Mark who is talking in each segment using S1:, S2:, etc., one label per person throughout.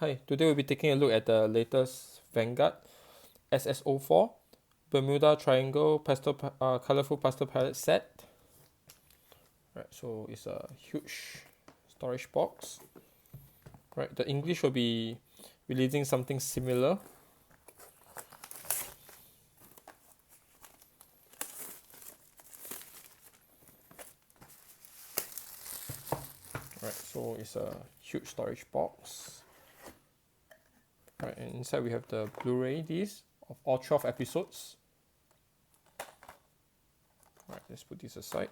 S1: Hi, today we'll be taking a look at the latest Vanguard SS04 Bermuda Triangle colorful pastel palette set. Right, so it's a huge storage box. Right, the English will be releasing something similar. Right, so it's a huge storage box. Right, and inside we have the Blu-ray disc of all 12 episodes. Right, let's put this aside.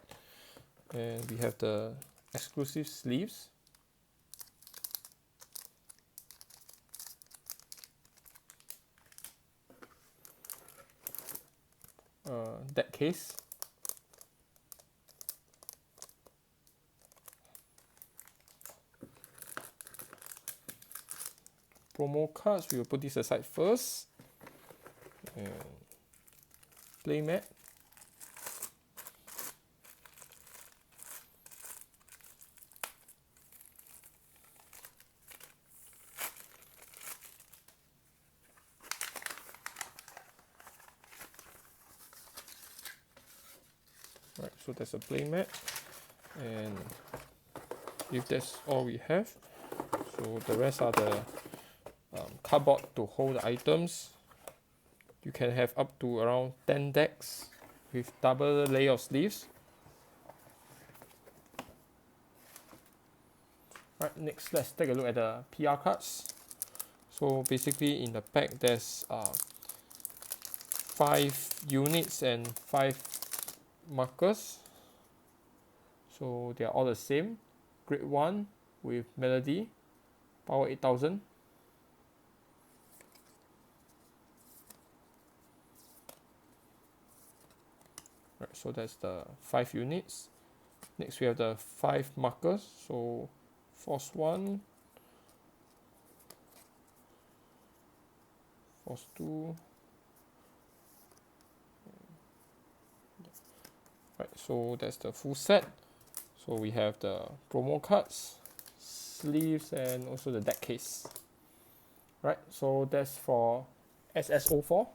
S1: And we have the exclusive sleeves. Deck case. Promo cards, we will put this aside first. And playmat. Right, so there's a playmat, and if that's all we have, so the rest are the cardboard to hold the items. You can have up to around 10 decks with double layer of sleeves. Right, next let's take a look at the PR cards. So basically in the pack there's 5 units and 5 markers. So they are all the same. Grade 1 with Melody, power 8000. Right, so that's the 5 units. Next we have the 5 markers. So Force 1, Force 2. Right, so that's the full set. So we have the promo cards, sleeves, and also the deck case. Right, so that's for SS04.